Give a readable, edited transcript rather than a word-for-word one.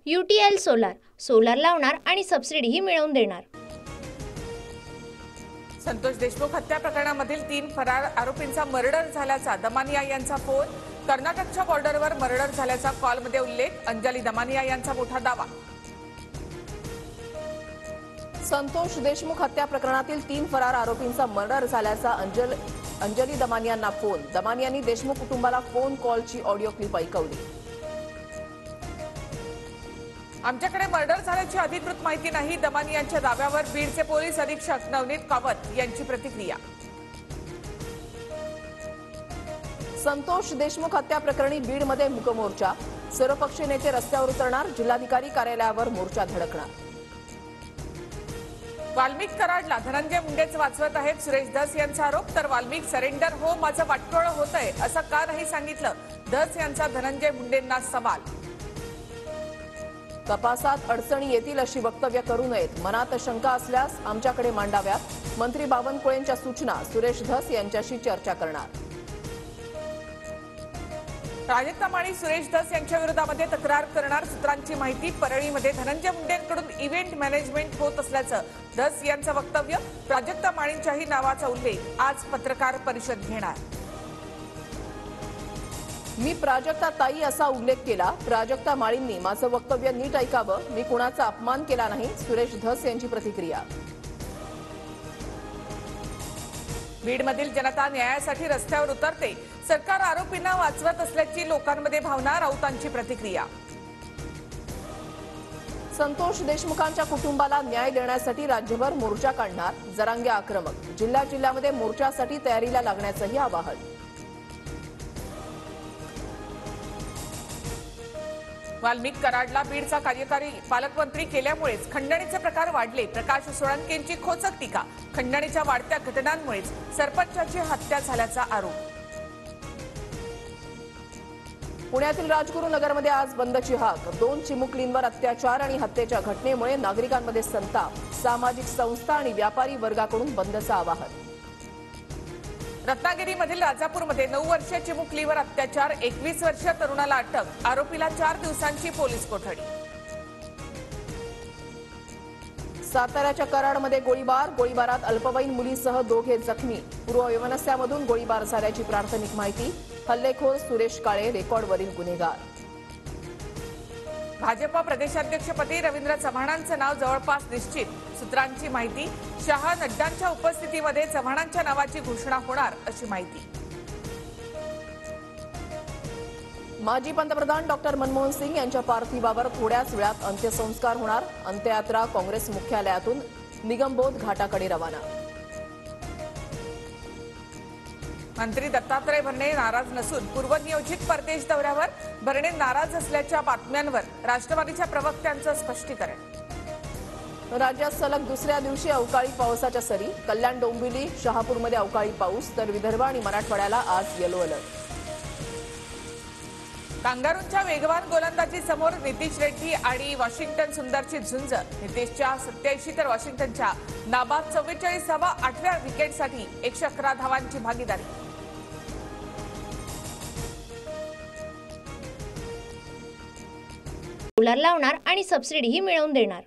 UTL solar लावणार आणि सबसिडीही मिळवून देणार। संतोष देशमुख हत्या प्रकरणामधील 3 फरार आरोपींचा मर्डर झाल्याचा दमानिया यांचा फोन। कर्नाटकच्या बॉर्डरवर मर्डर झाल्याचा कॉलमध्ये उल्लेख। अंजली दमानिया यांचा मोठा दावा। संतोष देशमुख हत्या प्रकरणातील 3 फरार आरोपींचा मर्डर झाल्याचा अंजली दमानियांना फोन। दमानियांनी देशमुख कुटुंबाला फोन कॉलची ऑडिओ क्लिप ऐकवली। आमच्याकडे मर्डर झाल्याची अधिकृत माहिती नाही, दमानियांच्या दाव्यावर बीडचे पोलीस अधीक्षक नवनीत कावत यांची प्रतिक्रिया। संतोष देशमुख हत्या प्रकरणी बीडमध्ये मूकमोर्चा। सर्वपक्षीय नेते रस्त्यावर उतरणार, जिल्हाधिकारी कार्यालयावर मोर्चा धडकणार। वाल्मिक कराडला धनंजय मुंडेच वाचवत आहेत, सुरेश धस यांचा आरोप। तर वाल्मिक सरेंडर हो, माझं वाटोळं होतंय असं का नाही सांगितलं, धस यांचा धनंजय मुंडेंना सवाल। तपासात अडचणी येतील अशी वक्तव्य करू नयेत, मनात शंका असल्यास आमच्याकडे मांडाव्यात। मंत्री बावनकुळेंच्या सूचना, सुरेश धस यांच्याशी चर्चा करणार। प्राजक्ता माळी सुरेश धस यांच्या विरोधामध्ये तक्रार करणार, सूत्रांची माहिती। परळीमध्ये धनंजय मुंडेंकडून इव्हेंट मॅनेजमेंट होत असल्याचं धस यांचं वक्तव्य। प्राजक्ता माळींच्याही नावाचा उल्लेख, आज पत्रकार परिषद घेणार। मी प्राजक्ता ताई असा उल्लेख केला, प्राजक्ता माळींनी माझं वक्तव्य नीट ऐकावं, मी कुणाचा अपमान केला नाही, सुरेश धस यांची प्रतिक्रिया। बीडमधील जनता न्यायासाठी रस्त्यावर उतरते, सरकार आरोपींना वाचवत असल्याची लोकांमध्ये भावना, राऊतांची प्रतिक्रिया। संतोष देशमुखांच्या कुटुंबाला न्याय देण्यासाठी राज्यभर मोर्चा काढणार, जरांगे आक्रमक। जिल्ह्यामध्ये मोर्चासाठी तयारीला लागण्याचंही आवाहन। वाल्मिक कराडला बीडचा कार्यकारी पालकमंत्री केल्यामुळेच खंडणीचे प्रकार वाढले, प्रकाश सोळंकेंची खोचक टीका। खंडणीच्या वाढत्या घटनांमुळेच सरपंचाची हत्या झाल्याचा आरोप। पुण्यातील राजगुरुनगरमध्ये आज बंदची हाक। 2 चिमुकलींवर अत्याचार आणि हत्येच्या घटनेमुळे नागरिकांमध्ये संताप, सामाजिक संस्था आणि व्यापारी वर्गाकडून बंदचं आवाहन। रत्नागिरीमधील राजापूरमध्ये 9 वर्षीय चिमुकलीवर अत्याचार, 21 वर्षीय तरुणाला अटक, आरोपीला 4 दिवसांची पोलीस कोठडी। साताऱ्याच्या कराडमध्ये गोळीबारात अल्पवयीन मुलीसह 2 जखमी, पूर्व यवनस्यामधून गोळीबार झाल्याची प्राथमिक माहिती। हल्लेखोर सुरेश काळे रेकॉर्डवरील गुन्हेगार। भाजप प्रदेशाध्यक्षपदी रवींद्र चव्हाणांचं नाव जवळपास निश्चित, सूत्रांची माहिती। शहा नड्डांच्या उपस्थितीमध्ये चव्हाणांच्या नावाची घोषणा होणार अशी माहिती। माजी पंतप्रधान डॉक्टर मनमोहन सिंग यांच्या पार्थिवावर थोड्याच वेळात अंत्यसंस्कार होणार। अंत्ययात्रा काँग्रेस मुख्यालयातून निगमबोध घाटाकडे रवाना। मंत्री दत्तात्रय भरणे नाराज नसून पूर्वनियोजित परदेश दौऱ्यावर, भरणे नाराज असल्याच्या बातम्यांवर राष्ट्रवादीच्या प्रवक्त्यांचं स्पष्टीकरण। राज्यात सलग दुसऱ्या दिवशी अवकाळी पावसाच्या सरी, कल्याण, डोंबिवली, शहापूरमध्ये अवकाळी पाऊस, तर विदर्भ आणि मराठवाड्याला आज येलो अलर्ट। कांगारूंच्या वेगवान गोलंदाजी समोर नितीश रेड्डी आणि वॉशिंग्टन सुंदरची झुंज। नितीशच्या 87 तर वॉशिंग्टनच्या नाबाद 44व्या 8व्या विकेटसाठी 111 धावांची भागीदारी। सोलार लावणार आणि सबसिडीही मिळवून देणार।